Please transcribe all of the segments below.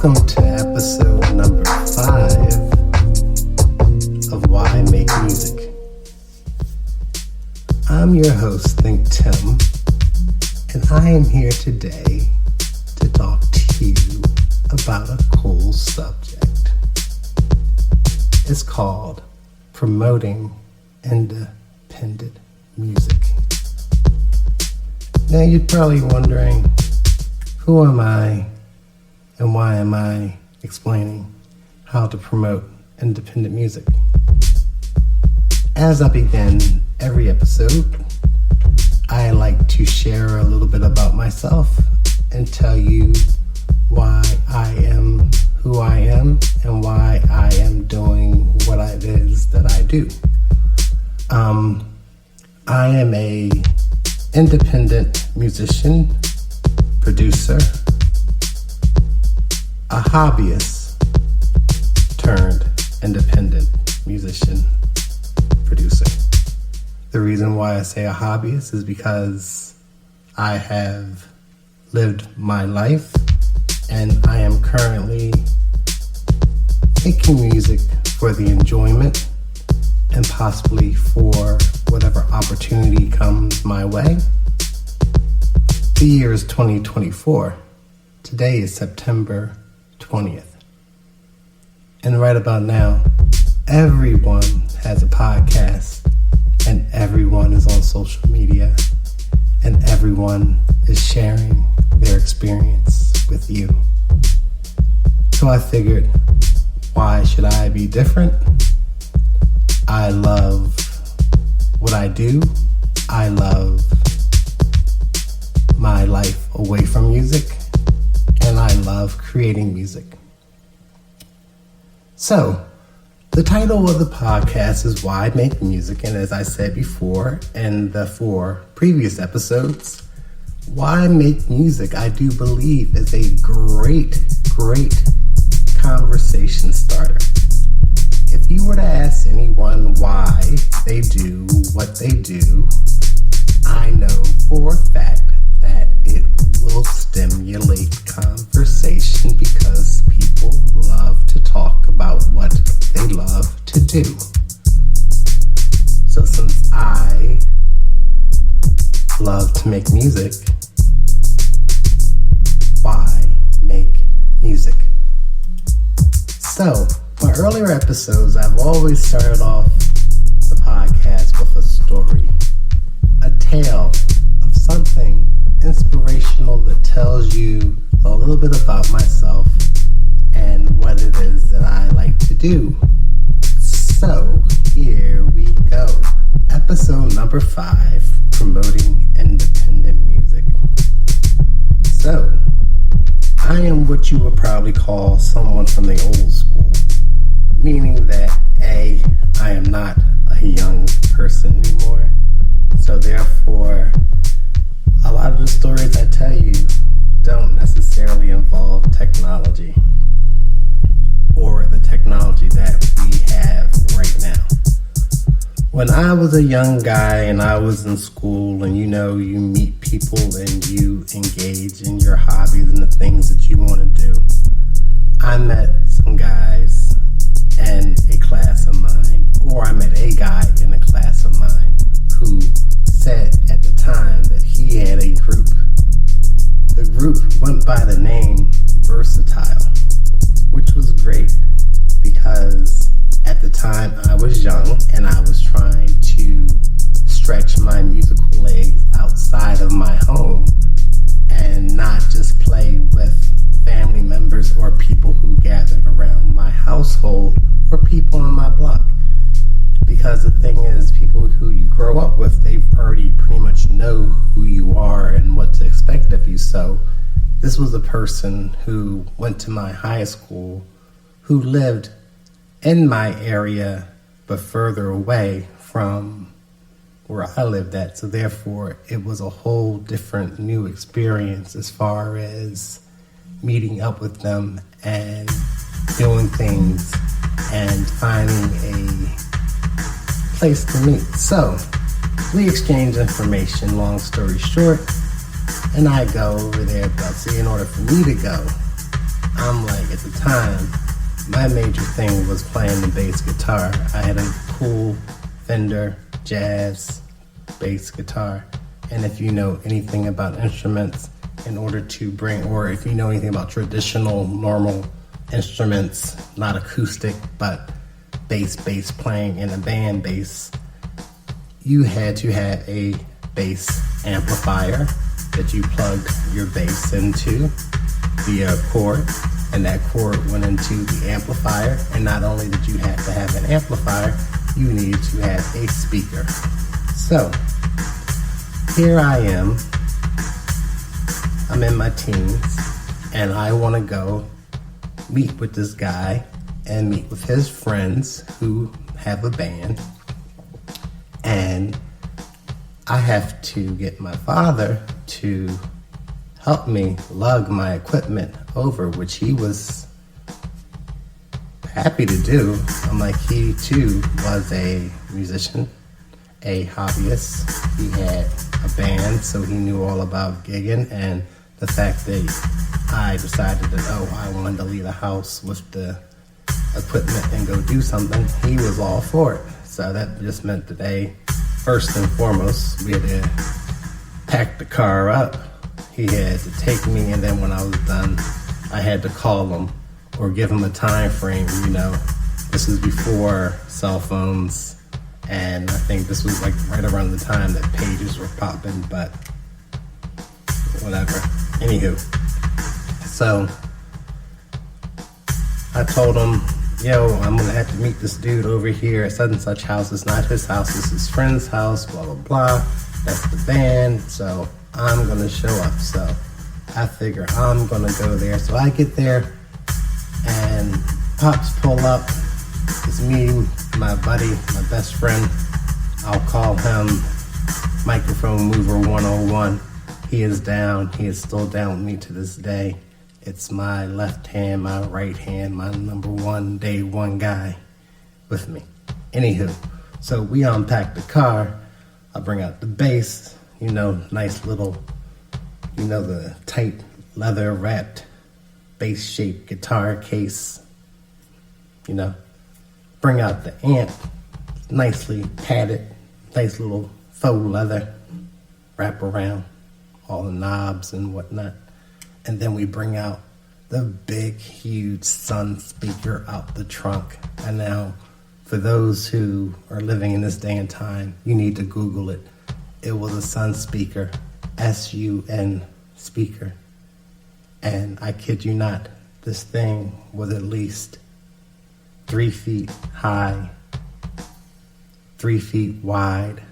Welcome to episode number 5 of Why Make Music. I'm your host, ThinkTimm, and I am here today to talk to you about a cool subject. It's called promoting independent music. Now you're probably wondering, who am I and why am I explaining how to promote independent music? As I begin every episode, I like to share a little bit about myself and tell you why I am who I am and why I am doing what it is that I do. I am a independent musician, producer, a hobbyist turned independent musician, producer. The reason why I say a hobbyist is because I have lived my life and I am currently making music for the enjoyment and possibly for whatever opportunity comes my way. The year is 2024. Today is September 20th. And right about now, everyone has a podcast and everyone is on social media and everyone is sharing their experience with you. So I figured, why should I be different? I love what I do. I love my life away from music, and I love creating music. So, the title of the podcast is Why Make Music, and as I said before in the 4 previous episodes, why make music, I do believe, is a great conversation starter. If you were to ask anyone why they do what they do, I know for a fact that it will stimulate conversation because people love to talk about what they love to do. So since I love to make music, why make music? So, my earlier episodes, I've always started off the podcast with a story, a tale of something inspirational that tells you a little bit about myself and what it is that I like to do. So, here we go. Episode number 5, promoting independent music. So, I am what you would probably call someone from the old school, meaning that A, I am not a young person anymore, so therefore a lot of the stories I tell you don't necessarily involve technology or the technology that we have right now. When I was a young guy and I was in school and you meet people and you engage in your hobbies and the things that you want to do, I met some guys in a class of mine, or I met a guy in a class of mine who said at the time that he had a group. The group went by the name Versatile, which was great because at the time I was young and I was trying to stretch my musical legs outside of my home and not just play with family members or people who gathered around my household or people on my block. Because the thing is, people who you grow up with, they already pretty much know who you are and what to expect of you. So this was a person who went to my high school, who lived in my area but further away from where I lived at. So therefore, it was a whole different new experience as far as meeting up with them and doing things and finding a place to meet. So we exchange information, long story short, and I go over there. But see, in order for me to go, I'm like, at the time, my major thing was playing the bass guitar. I had a cool Fender Jazz bass guitar. And if you know anything about instruments, in order to bring, or if you know anything about traditional, normal instruments, not acoustic, but bass playing in a band bass, you had to have a bass amplifier that you plugged your bass into via a cord, and that cord went into the amplifier. And not only did you have to have an amplifier, you needed to have a speaker. So here I am, I'm in my teens, and I want to go meet with this guy and meet with his friends who have a band. And I have to get my father to help me lug my equipment over, which he was happy to do. I'm like, he too was a musician, a hobbyist. He had a band, so he knew all about gigging. And the fact that I decided that, I wanted to leave the house with the equipment and go do something, he was all for it. So that just meant that first and foremost, we had to pack the car up. He had to take me, and then when I was done, I had to call him or give him a time frame. This is before cell phones, and I think this was like right around the time that pages were popping, but whatever. Anywho, so I told him, I'm gonna have to meet this dude over here at such and such house. It's not his house, it's his friend's house, blah, blah, blah. That's the band, so I'm gonna show up. So I figure I'm gonna go there. So I get there, and Pops pull up. It's me, my buddy, my best friend. I'll call him Microphone Mover 101. He is down. He is still down with me to this day. It's my left hand, my right hand, my number one, day one guy with me. Anywho, so we unpack the car. I bring out the bass, nice little, the tight leather wrapped bass shaped guitar case. Bring out the amp, nicely padded, nice little faux leather, wrap around all the knobs and whatnot. And then we bring out the big, huge Sun speaker out the trunk. And now, for those who are living in this day and time, you need to Google it. It was a Sun speaker, S-U-N speaker. And I kid you not, this thing was at least 3 feet high, 3 feet wide,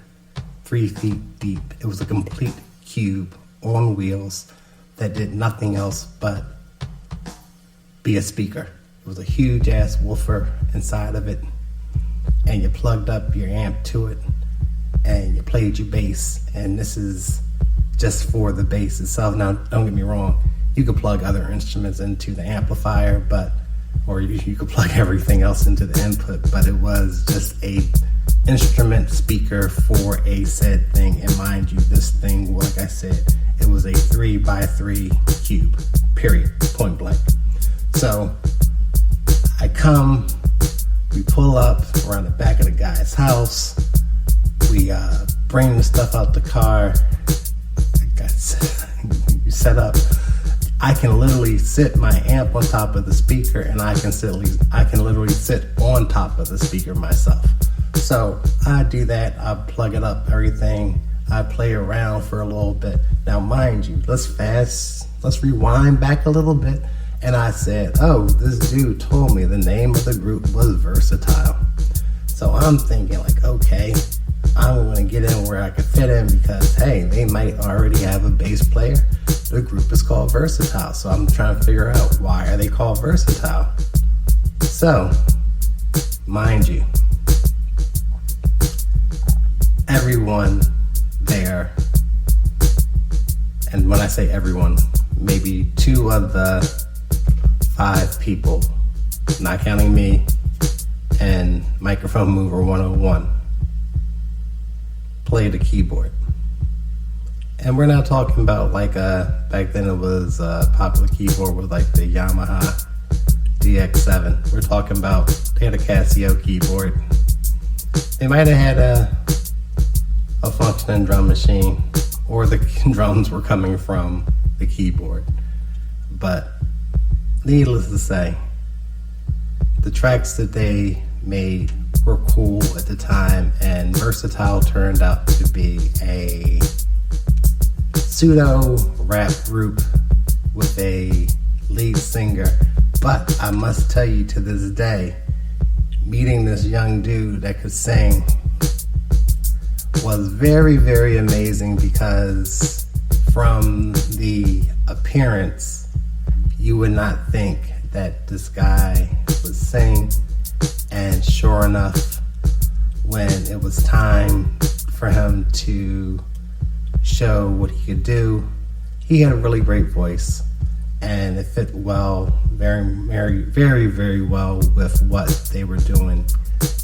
3 feet deep. It was a complete cube on wheels that did nothing else but be a speaker. It was a huge ass woofer inside of it, and you plugged up your amp to it, and you played your bass. And this is just for the bass itself. Now, don't get me wrong, you could plug other instruments into the amplifier, or you could plug everything else into the input, but it was just a instrument speaker for a said thing. And mind you, this thing, like I said, it was a 3x3 cube, period, point blank. So I come, we pull up around the back of the guy's house, we bring the stuff out the car, you set up. I can literally sit my amp on top of the speaker, and I can literally sit on top of the speaker myself. So I do that, I plug it up, everything, I play around for a little bit. Now mind you, let's rewind back a little bit. And I said, this dude told me the name of the group was Versatile. So I'm thinking like, okay, I'm gonna get in where I can fit in, because hey, they might already have a bass player. The group is called Versatile. So I'm trying to figure out, why are they called Versatile? So, mind you, everyone there, and when I say everyone, maybe 2 of the 5 people, not counting me and Microphone Mover 101, play the keyboard. And we're not talking about like back then it was a popular keyboard with like the Yamaha DX7. We're talking about, they had a Casio keyboard. They might have had a functioning drum machine, or the drums were coming from the keyboard. But needless to say, the tracks that they made were cool at the time, and Versatile turned out to be a pseudo rap group with a lead singer. But I must tell you, to this day, meeting this young dude that could sing was very, very amazing, because from the appearance, you would not think that this guy would sing. And sure enough, when it was time for him to show what he could do, he had a really great voice, and it fit well, very, very, very, very well with what they were doing.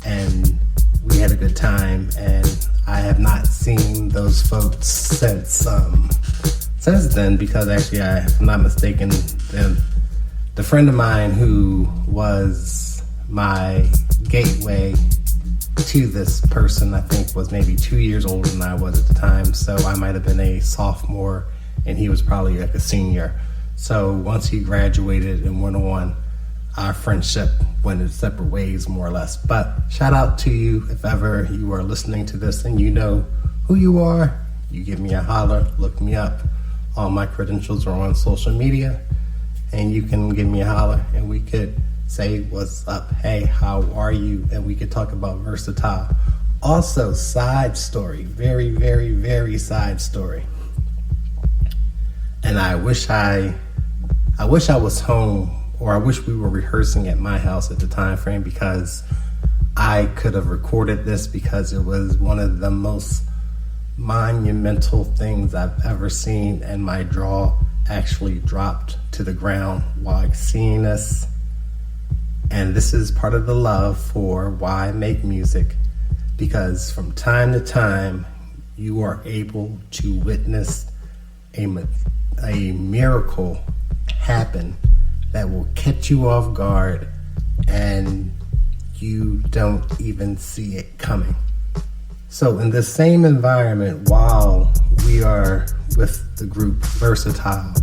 And we had a good time, and I have not seen those folks since then, because actually, if I'm not mistaken, the friend of mine who was my gateway to this person, I think, was maybe 2 years older than I was at the time. So I might have been a sophomore and he was probably like a senior. So once he graduated and went on, our friendship went in separate ways, more or less. But shout out to you if ever you are listening to this and you know who you are. You give me a holler, look me up. All my credentials are on social media, and you can give me a holler and we could say what's up, hey, how are you, and we could talk about Versatile. Also, side story, very, very, very side story. And I wish I was home, or I wish we were rehearsing at my house at the time frame, because I could have recorded this, because it was one of the most monumental things I've ever seen, and my jaw actually dropped to the ground while seeing this. And this is part of the love for why I make music, because from time to time you are able to witness a miracle happen that will catch you off guard and you don't even see it coming. So in the same environment, while we are with the group Versatile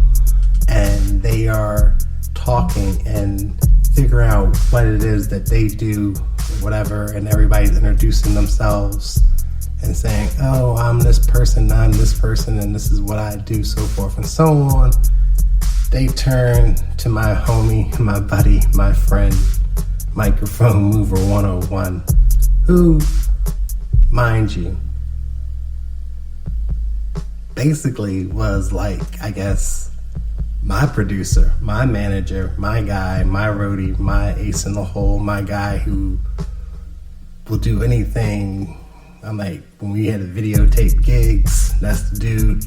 and they are talking and figure out what it is that they do, whatever, and everybody's introducing themselves and saying, oh, I'm this person, and this is what I do, so forth and so on, they turn to my homie, my buddy, my friend, Microphone Mover 101, who, mind you, basically was like, I guess, my producer, my manager, my guy, my roadie, my ace in the hole, my guy who will do anything. I'm like, when we had to videotape gigs, that's the dude.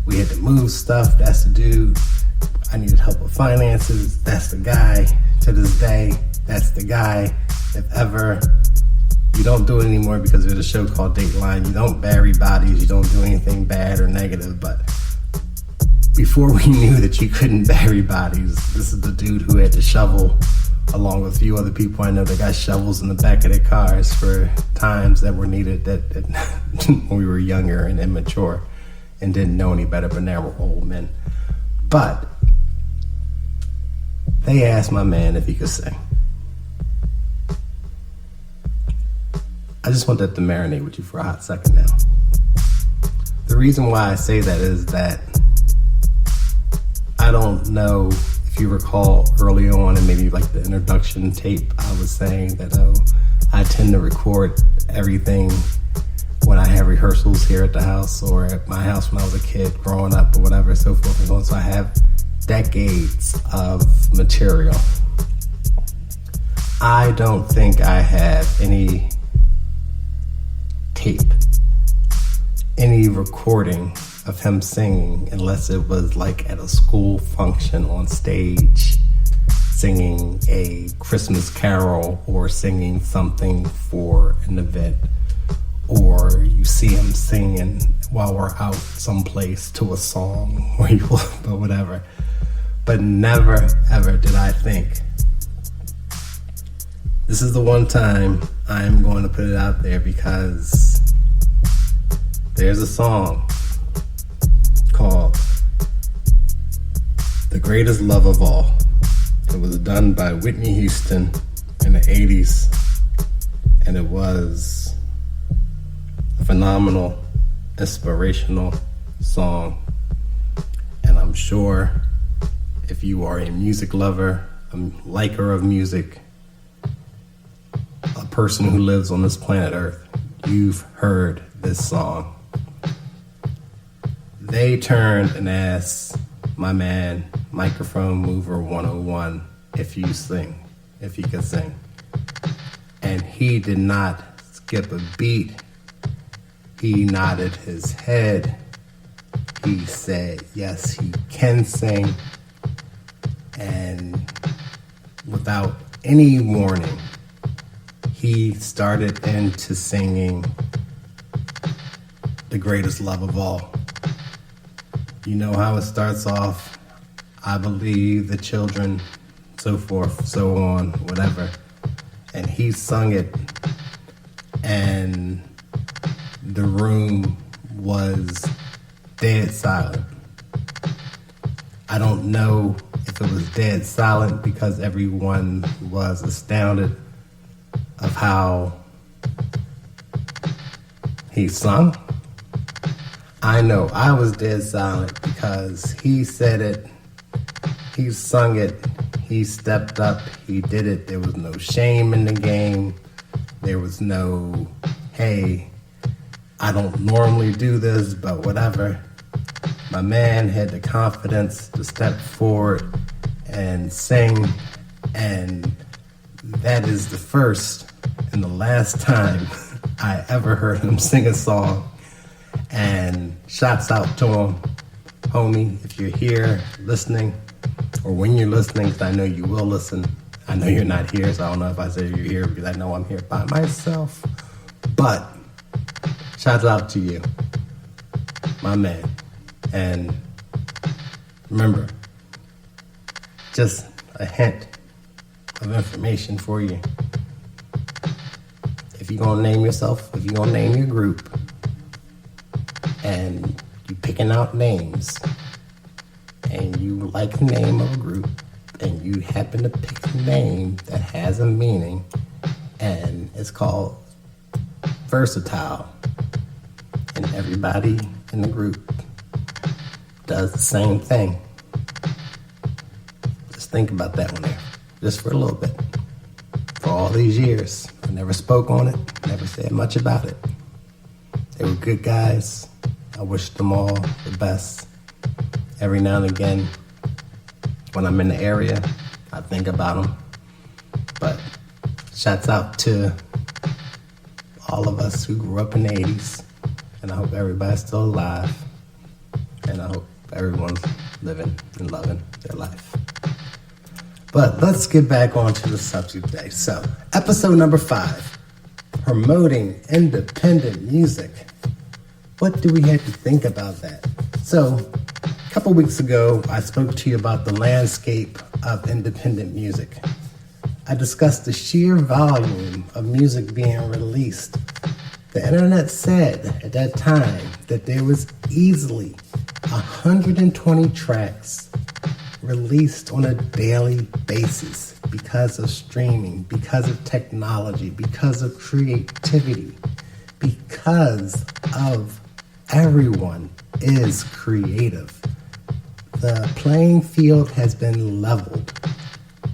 We had to move stuff, that's the dude. I needed help with finances, that's the guy. To this day, that's the guy. If ever you don't do it anymore because there's a show called Dateline, you don't bury bodies, you don't do anything bad or negative, but before we knew that you couldn't bury bodies, this is the dude who had to shovel, along with a few other people I know that got shovels in the back of their cars for times that were needed that when we were younger and immature and didn't know any better, but now we're old men. But they asked my man if he could sing. I just want that to marinate with you for a hot second now. The reason why I say that is that I don't know if you recall early on, and maybe like the introduction tape, I was saying that I tend to record everything when I have rehearsals here at the house or at my house when I was a kid growing up or whatever, so forth and so on. So I have decades of material. I don't think I have any tape, any recording of him singing, unless it was like at a school function on stage, singing a Christmas carol or singing something for an event, or you see him singing while we're out someplace to a song or whatever. But never ever did I think, this is the one time I'm going to put it out there, because there's a song called The Greatest Love of All. It was done by Whitney Houston in the 80s, and it was a phenomenal, inspirational song. And I'm sure if you are a music lover, a liker of music, a person who lives on this planet Earth, you've heard this song. They turned and asked my man, Microphone Mover 101, if he could sing. And he did not skip a beat. He nodded his head. He said, yes, he can sing. And without any warning, he started into singing The Greatest Love of All. You know how it starts off, I believe the children, so forth, so on, whatever. And he sung it, and the room was dead silent. I don't know if it was dead silent because everyone was astounded of how he sung. I know I was dead silent because he said it, he sung it, he stepped up, he did it. There was no shame in the game. There was no, hey, I don't normally do this, but whatever. My man had the confidence to step forward and sing, and that is the first and the last time I ever heard him sing a song. And shouts out to him, homie, if you're here listening, or when you're listening, because I know you will listen. I know you're not here, so I don't know if I say you're here because I know I'm here by myself. But shouts out to you, my man. And remember, just a hint of information for you. If you're going to name yourself, if you're going to name your group, and you picking out names, and you like the name of a group, and you happen to pick a name that has a meaning, and it's called versatile, and everybody in the group does the same thing. Just think about that one there, just for a little bit. For all these years, I never spoke on it, never said much about it. They were good guys. I wish them all the best. Every now and again, when I'm in the area, I think about them. But shouts out to all of us who grew up in the 80s. And I hope everybody's still alive. And I hope everyone's living and loving their life. But let's get back onto the subject today. So, episode number 5, promoting independent music. What do we have to think about that? So, a couple weeks ago, I spoke to you about the landscape of independent music. I discussed the sheer volume of music being released. The internet said at that time that there was easily 120 tracks released on a daily basis because of streaming, because of technology, because of creativity, because of everyone is creative. The playing field has been leveled.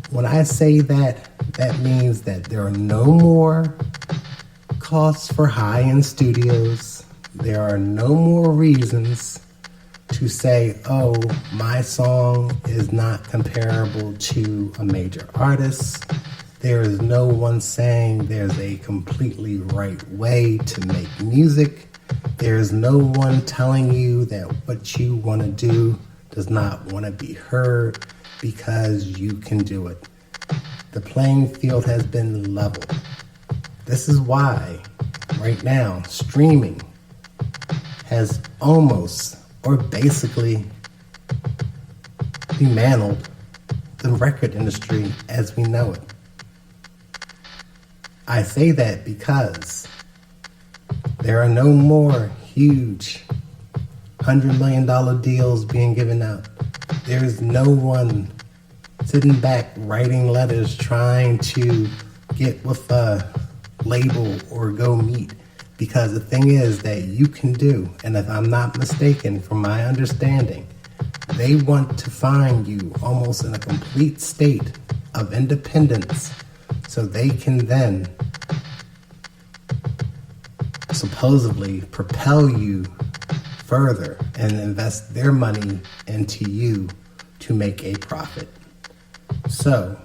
When I say that, that means that there are no more costs for high-end studios. There are no more reasons to say, oh, my song is not comparable to a major artist. There is no one saying there's a completely right way to make music. There's no one telling you that what you want to do does not want to be heard because you can do it. The playing field has been leveled. This is why right now, streaming has almost or basically dismantled the record industry as we know it. I say that because there are no more huge $100 million deals being given out. There is no one sitting back writing letters trying to get with a label or go meet. Because the thing is that you can do, and if I'm not mistaken from my understanding, they want to find you almost in a complete state of independence so they can then supposedly propel you further and invest their money into you to make a profit. So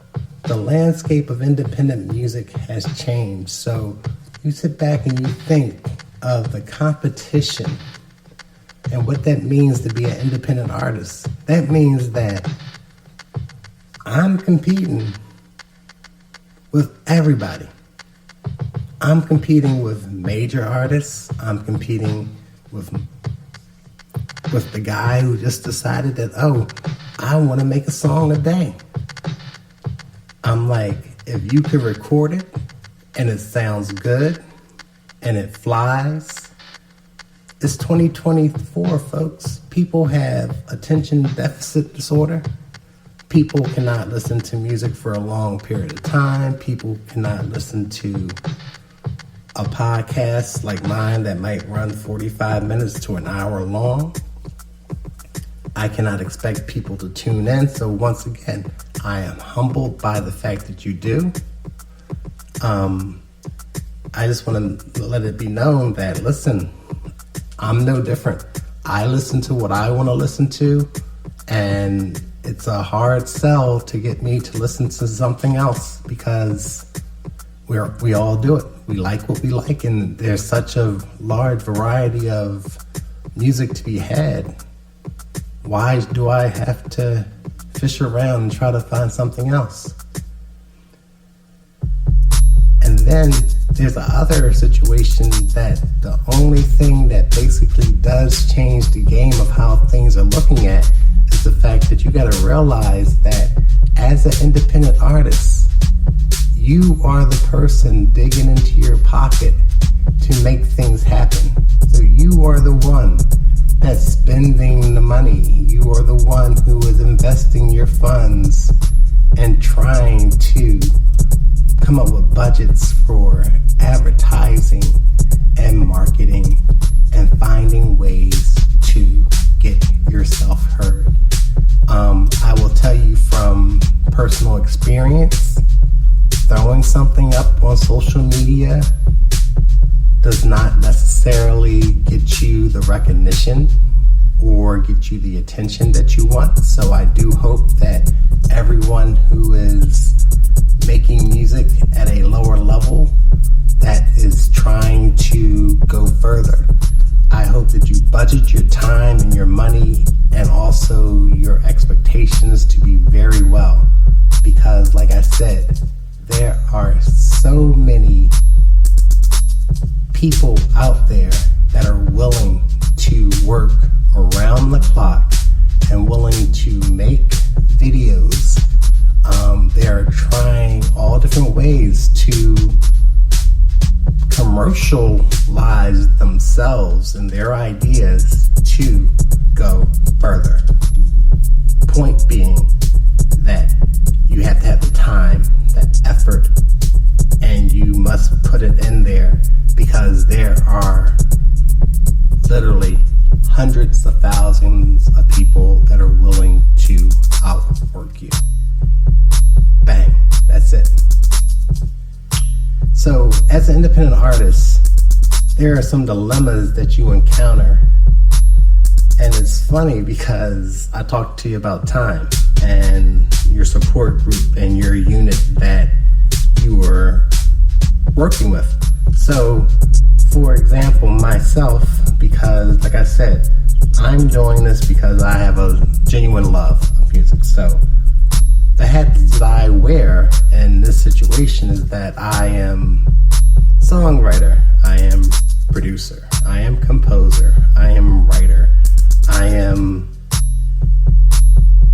the landscape of independent music has changed. So you sit back and you think of the competition and what that means to be an independent artist. That means that I'm competing with everybody. I'm competing with major artists. I'm competing with the guy who just decided that, I want to make a song a day. I'm like, if you could record it and it sounds good and it flies, it's 2024, folks. People have attention deficit disorder. People cannot listen to music for a long period of time. People cannot listen to a podcast like mine that might run 45 minutes to an hour long. I cannot expect people to tune in. So once again, I am humbled by the fact that you do. I just want to let it be known that, listen, I'm no different. I listen to what I want to listen to, and it's a hard sell to get me to listen to something else because we all do it. We like what we like, and there's such a large variety of music to be had. Why do I have to fish around and try to find something else? And then there's the other situation that the only thing that basically does change the game of how things are looking at is the fact that you got to realize that as an independent artist, you are the person digging into your pocket to make things happen. So you are the one that's spending the money. You are the one who is investing your funds and trying to come up with budgets for advertising and marketing and finding ways to get yourself heard. I will tell you from personal experience, throwing something up on social media does not necessarily get you the recognition or get you the attention that you want. So I do hope that everyone who is making music at a lower level that is trying to go further, I hope that you budget your time and your money and also your expectations to be very well. Because like I said, there are so many people out there that are willing to work around the clock and willing to make videos. They're trying all different ways to commercialize themselves and their ideas to go further. Point being that you have to have the time, that effort, and you must put it in there because there are literally hundreds of thousands of people that are willing to outwork you. Bang, that's it. So as an independent artist, there are some dilemmas that you encounter. And it's funny because I talked to you about time and your support group and your unit that you were working with. So, for example, myself, because like I said, I'm doing this because I have a genuine love of music. So the hat that I wear in this situation is that I am songwriter, I am producer, I am composer, I am writer, I am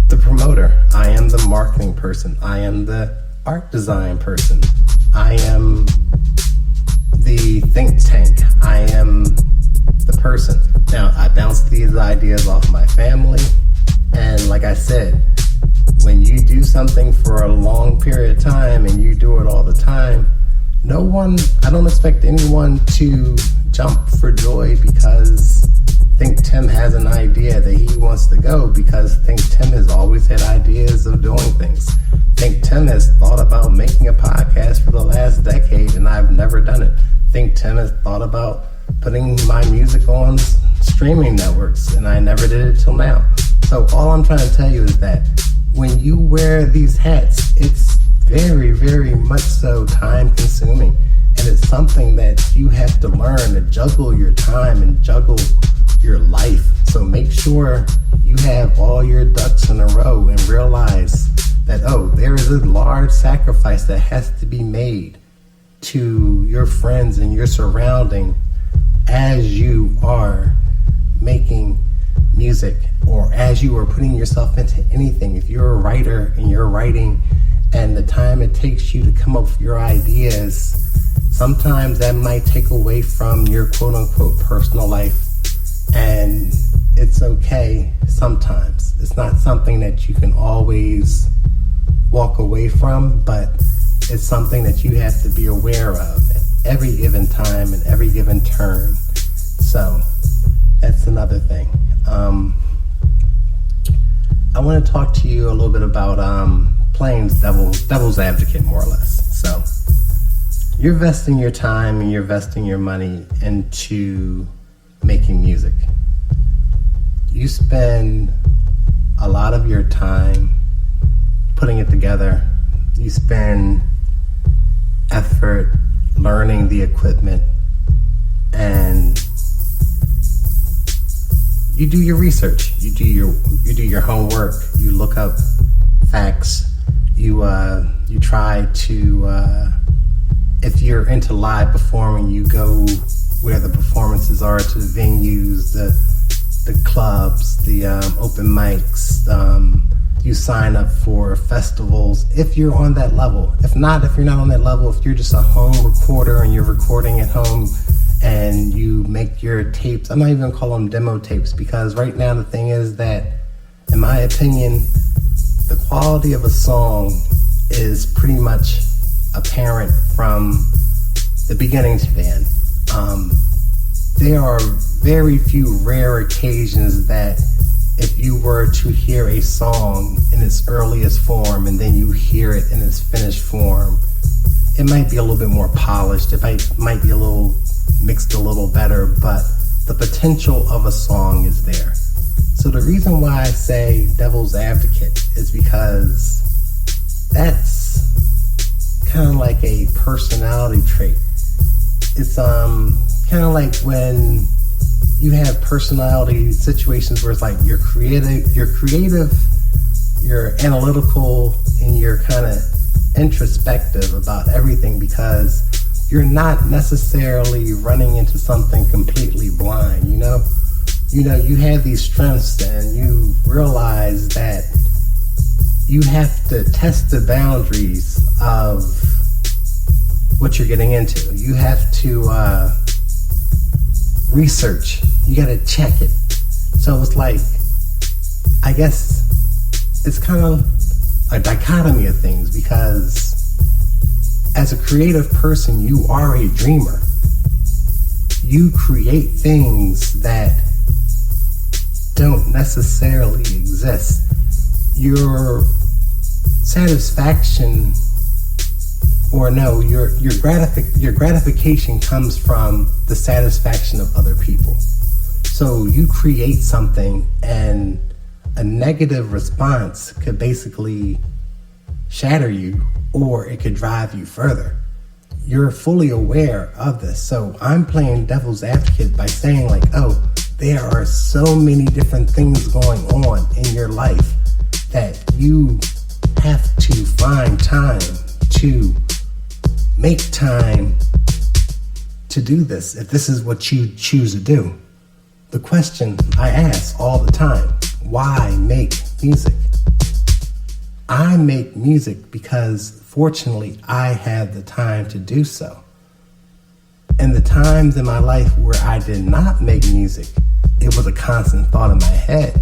the promoter, I am the marketing person, I am the art design person, I am the think tank, I am the person. Now, I bounce these ideas off my family, and like I said, when you do something for a long period of time and you do it all the time, I don't expect anyone to jump for joy because ThinkTimm has an idea that he wants to go, because ThinkTimm has always had ideas of doing things. ThinkTimm has thought about making a podcast for the last decade, and I've never done it. ThinkTimm has thought about putting my music on streaming networks, and I never did it till now. So all I'm trying to tell you is that when you wear these hats, it's very, very much so time consuming. And it's something that you have to learn to juggle your time and juggle your life. So make sure you have all your ducks in a row and realize that, there is a large sacrifice that has to be made to your friends and your surrounding as you are making music, or as you are putting yourself into anything. If you're a writer and you're writing, and the time it takes you to come up with your ideas, sometimes that might take away from your quote unquote personal life, and it's okay sometimes. It's not something that you can always walk away from, but it's something that you have to be aware of at every given time and every given turn. So that's another thing. I want to talk to you a little bit about playing devil's advocate, more or less. So you're investing your time and you're investing your money into making music. You spend a lot of your time putting it together. You spend effort learning the equipment, and you do your research, you do your homework, you look up facts, you try to, if you're into live performing, you go where the performances are, to the venues, the clubs, the open mics, you sign up for festivals if you're on that level. If you're not on that level, if you're just a home recorder and you're recording at home and you make your tapes, I'm not even gonna call them demo tapes, because right now the thing is that, in my opinion, the quality of a song is pretty much apparent from the beginning to the end. There are very few rare occasions that if you were to hear a song in its earliest form and then you hear it in its finished form, it might be a little bit more polished, it might be a little mixed a little better, but the potential of a song is there. So the reason why I say devil's advocate is because that's kind of like a personality trait. It's kind of like when you have personality situations where it's like you're creative, you're analytical, and you're kind of introspective about everything, because you're not necessarily running into something completely blind, you know, you have these strengths, and you realize that you have to test the boundaries of what you're getting into. You have to research. You got to check it. So it's like, I guess it's kind of a dichotomy of things, because as a creative person, you are a dreamer. You create things that don't necessarily exist. Your satisfaction, or no, your gratification comes from the satisfaction of other people. So you create something, and a negative response could basically shatter you, or it could drive you further. You're fully aware of this. So I'm playing devil's advocate by saying like, there are so many different things going on in your life that you have to find time to make time to do this if this is what you choose to do? The question I ask all the time, why make music? I make music because fortunately I have the time to do so. And the times in my life where I did not make music, it was a constant thought in my head.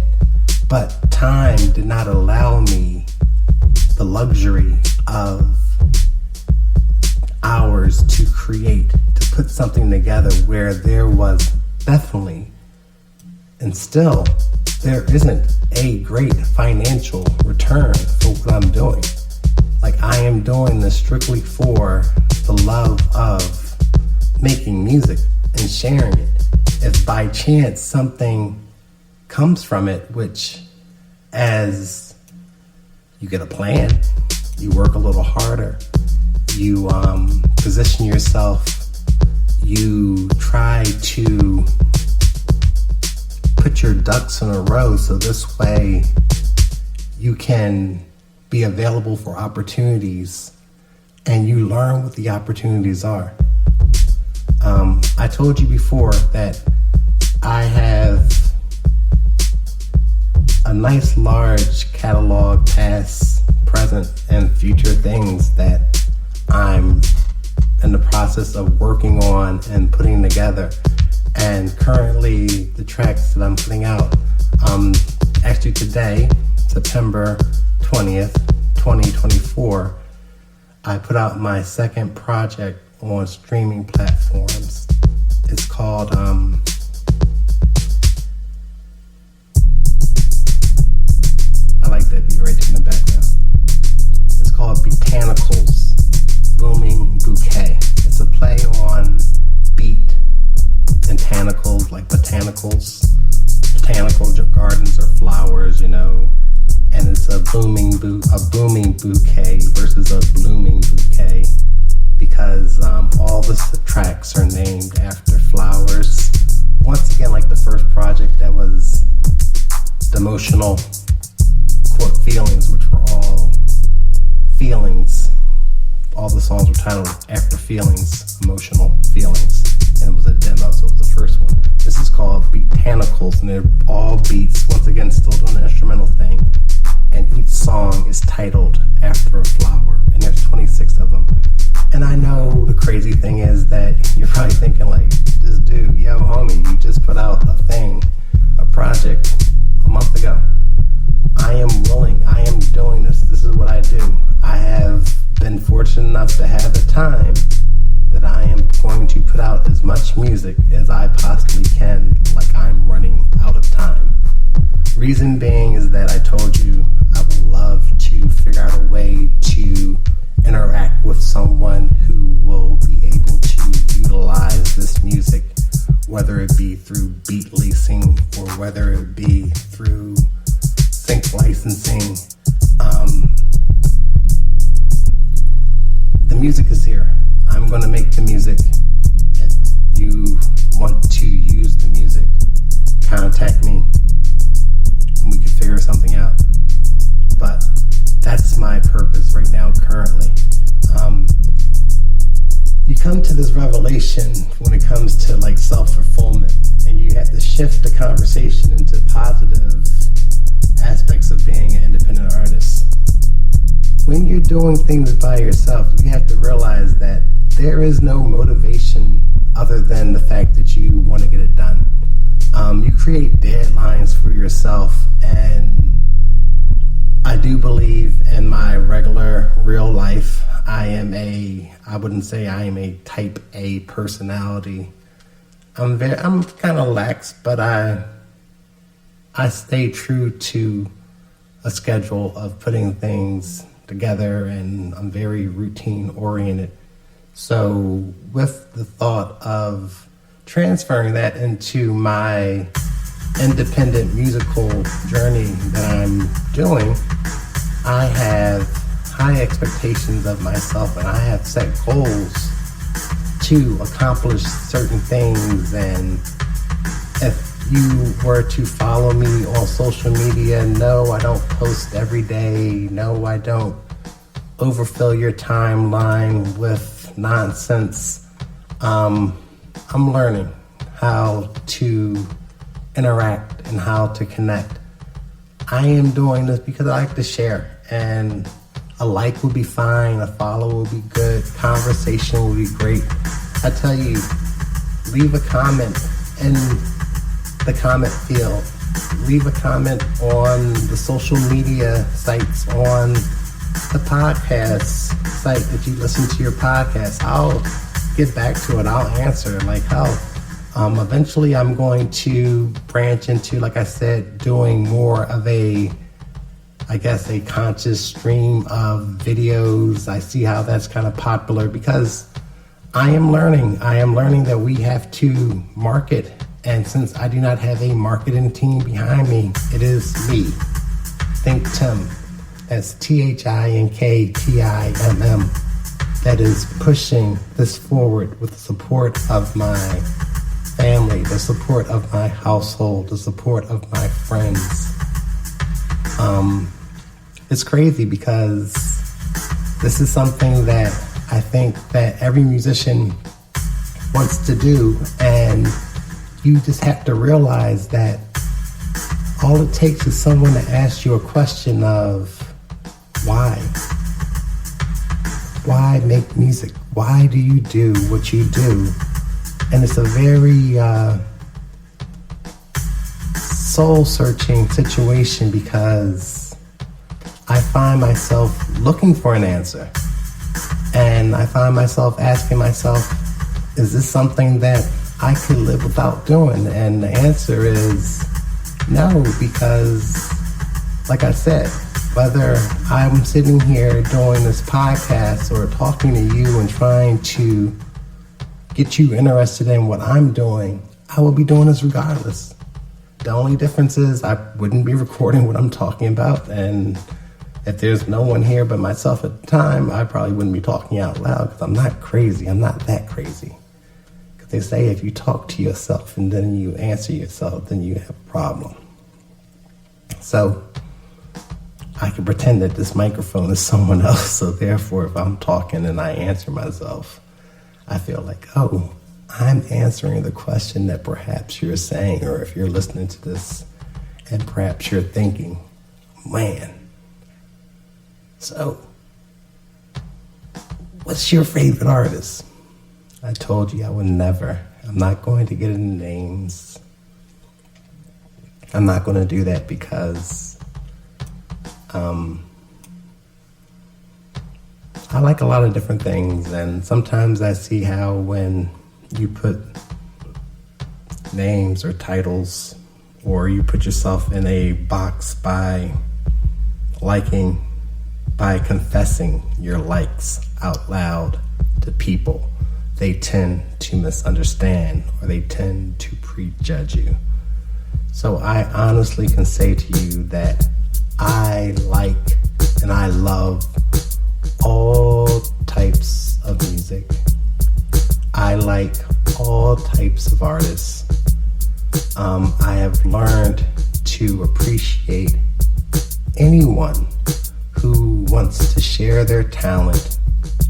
But time did not allow me the luxury of hours to create, to put something together where there was definitely, and still, there isn't a great financial return for what I'm doing. Like, I am doing this strictly for the love of making music and sharing it. If by chance something comes from it, which as you get a plan, you work a little harder, you position yourself, you try to put your ducks in a row so this way you can be available for opportunities and you learn what the opportunities are. I told you before that I have a nice large catalog, past, present, and future things that I'm in the process of working on and putting together. And currently the tracks that I'm putting out, actually today, September 20th, 2024, I put out my second project on streaming platforms. It's called I like that beat right in the background. It's called Botanicals, Booming Bouquet. It's a play on beat and botanicals, like botanicals. Botanical gardens or flowers, you know. And it's a booming bouquet versus a blooming bouquet, because all the tracks are named after flowers. Once again, like the first project that was the emotional quote feelings, which were all feelings. All the songs were titled after feelings, emotional feelings, and it was a demo, so it was the first one. This is called Botanicals, and they're all beats. Once again, still doing the instrumental thing, and each song is titled after a flower, and there's 26 of them. And I know the crazy thing is that you're probably thinking like, this dude, yo homie, you just put out a project a month ago. I am willing, I am doing this is what I do. I have been fortunate enough to have the time that I am going to put out as much music as I possibly can, like I'm running out of time. Reason being is that I told you I would love to figure out a way to interact with someone who will be able to utilize this music, whether it be through beat leasing or whether it be through sync licensing. The music is here. I'm going to make the music. If you want to use the music, contact me and we can figure something out. But that's my purpose right now, currently. You come to this revelation when it comes to like self-fulfillment, and you have to shift the conversation into positive aspects of being an independent artist. When you're doing things by yourself, you have to realize that there is no motivation other than the fact that you want to get it done. You create deadlines for yourself, and I do believe in my regular real life, I wouldn't say I am a type A personality. I'm kind of lax, but I stay true to a schedule of putting things together, and I'm very routine oriented. So with the thought of transferring that into my independent musical journey that I'm doing, I have high expectations of myself, and I have set goals to accomplish certain things. And if you were to follow me on social media, no, I don't post every day. No, I don't overfill your timeline with nonsense. I'm learning how to interact and how to connect. I am doing this because I like to share, and a like will be fine, a follow will be good, conversation will be great. I tell you, leave a comment in the comment field. Leave a comment on the social media sites, on the podcast site that you listen to your podcast. I'll get back to it. I'll answer like hell. Eventually I'm going to branch into, like I said, doing more of a conscious stream of videos. I see how that's kind of popular because I am learning that we have to market. And since I do not have a marketing team behind me, it is me, ThinkTimm. That's ThinkTimm, that is pushing this forward with the support of my family, the support of my household, the support of my friends. It's crazy because this is something that I think that every musician wants to do, and you just have to realize that all it takes is someone to ask you a question of why? Why make music? Why do you do what you do? And it's a very soul-searching situation because I find myself looking for an answer. And I find myself asking myself, is this something that I could live without doing? And the answer is no, because like I said, whether I'm sitting here doing this podcast or talking to you and trying to get you interested in what I'm doing, I will be doing this regardless. The only difference is I wouldn't be recording what I'm talking about, and if there's no one here but myself at the time, I probably wouldn't be talking out loud because I'm not crazy. I'm not that crazy. Because they say if you talk to yourself and then you answer yourself, then you have a problem. So I can pretend that this microphone is someone else. So therefore, if I'm talking and I answer myself, I feel like, oh, I'm answering the question that perhaps you're saying, or if you're listening to this and perhaps you're thinking, man, so what's your favorite artist? I told you I would never. I'm not going to get into names. I'm not going to do that because I like a lot of different things, and sometimes I see how when you put names or titles, or you put yourself in a box by confessing your likes out loud to people, they tend to misunderstand or they tend to prejudge you. So I honestly can say to you that I like and I love all types of music. I like all types of artists. I have learned to appreciate anyone who wants to share their talent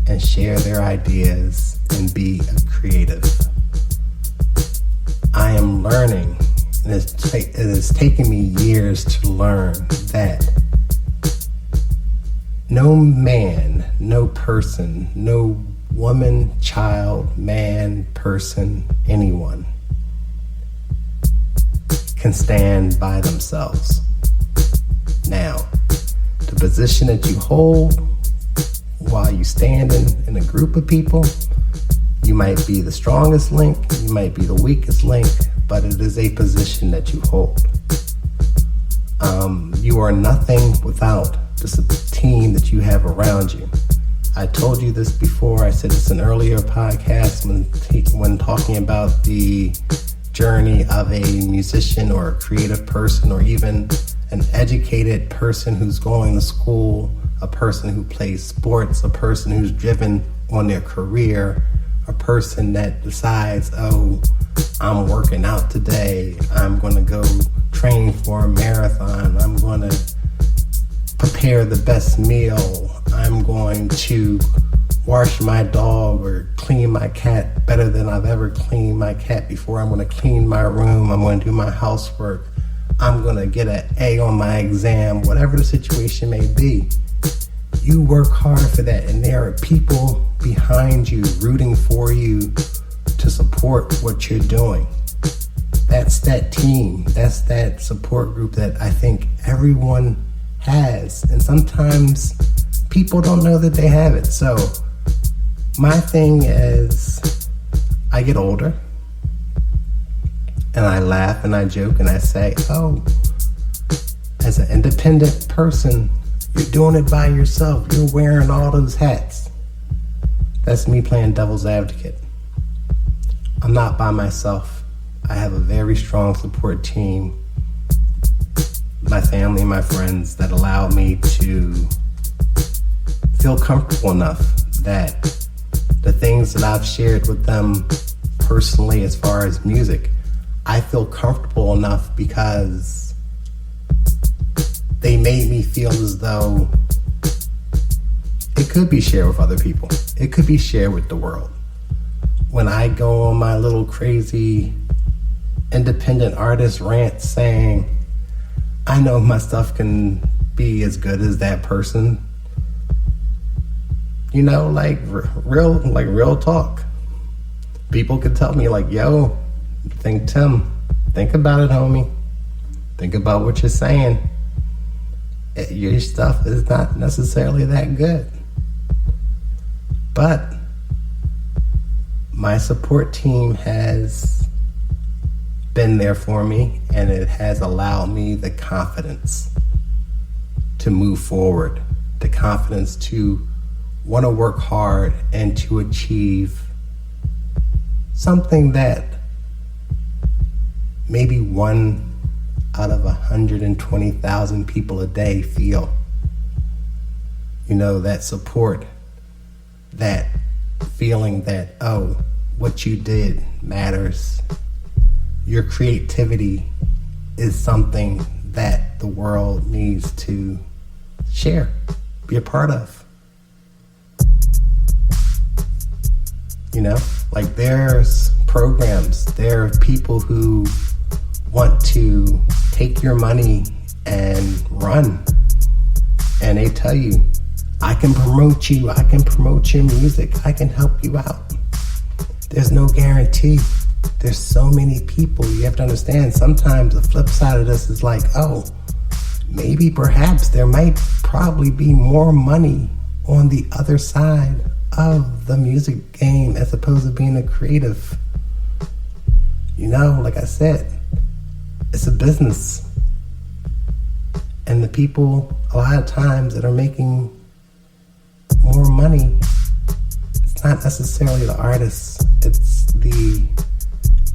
and share their ideas and be a creative. I am learning, and it has taken me years to learn that no man, no person, no woman, child, man, person, anyone can stand by themselves. Now, the position that you hold while you stand in a group of people, you might be the strongest link, you might be the weakest link, but it is a position that you hold. You are nothing without the team that you have around you. I told you this before. I said this in earlier podcasts when talking about the journey of a musician or a creative person, or even an educated person who's going to school, a person who plays sports, a person who's driven on their career, a person that decides, oh, I'm working out today, I'm going to go train for a marathon, I'm going to prepare the best meal, I'm going to wash my dog or clean my cat better than I've ever cleaned my cat before. I'm going to clean my room. I'm going to do my housework. I'm going to get an A on my exam, whatever the situation may be. You work hard for that, and there are people behind you rooting for you to support what you're doing. That's that team. That's that support group that I think everyone has. And sometimes people don't know that they have it. So my thing is, I get older and I laugh and I joke and I say, oh, as an independent person, you're doing it by yourself. You're wearing all those hats. That's me playing devil's advocate. I'm not by myself. I have a very strong support team, my family and my friends, that allow me to feel comfortable enough that the things that I've shared with them personally as far as music, I feel comfortable enough because they made me feel as though it could be shared with other people. It could be shared with the world. When I go on my little crazy independent artist rant saying, I know my stuff can be as good as that person, you know, like real talk. People could tell me like, yo, ThinkTimm, think about it, homie. Think about what you're saying. Your stuff is not necessarily that good. But my support team has been there for me, and it has allowed me the confidence to move forward, the confidence to want to work hard and to achieve something that maybe 1 out of 120,000 people a day feel. You know, that support, that feeling that, oh, what you did matters. Your creativity is something that the world needs to share, be a part of. You know, like there's programs, there are people who want to take your money and run, and they tell you, I can promote you, I can promote your music, I can help you out. There's no guarantee. There's so many people. You have to understand, sometimes the flip side of this is like, oh, maybe perhaps there might probably be more money on the other side of the music game as opposed to being a creative. You know, like I said, it's a business. And the people, a lot of times, that are making more money, it's not necessarily the artists, it's the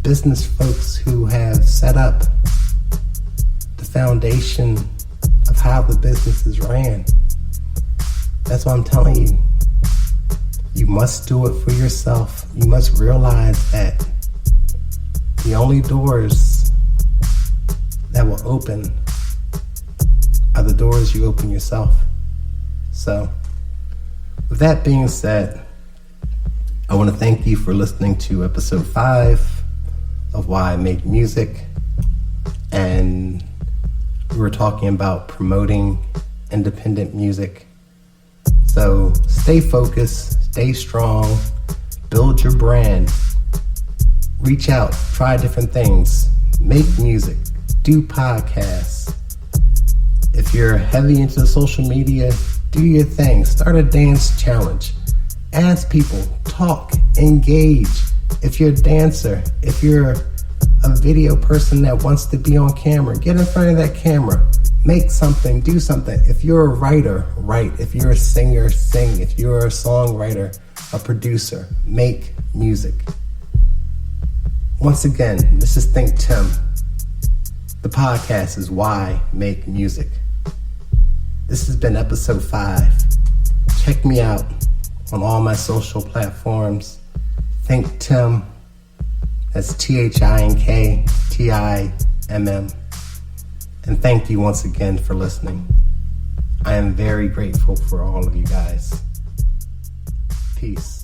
business folks who have set up the foundation of how the business is ran. That's why I'm telling you, you must do it for yourself. You must realize that the only doors that will open are the doors you open yourself. So, with that being said, I want to thank you for listening to episode 5 of Why I Make Music. And we were talking about promoting independent music. So stay focused, stay strong, build your brand, reach out, try different things, make music, do podcasts. If you're heavy into social media, do your thing, start a dance challenge, ask people, talk, engage. If you're a dancer, if you're a video person that wants to be on camera, get in front of that camera, make something, do something. If you're a writer, write. If you're a singer, sing. If you're a songwriter, a producer, make music. Once again, this is ThinkTimm. The podcast is Why Make Music. This has been episode 5. Check me out on all my social platforms. ThinkTimm. That's ThinkTimm. And thank you once again for listening. I am very grateful for all of you guys. Peace.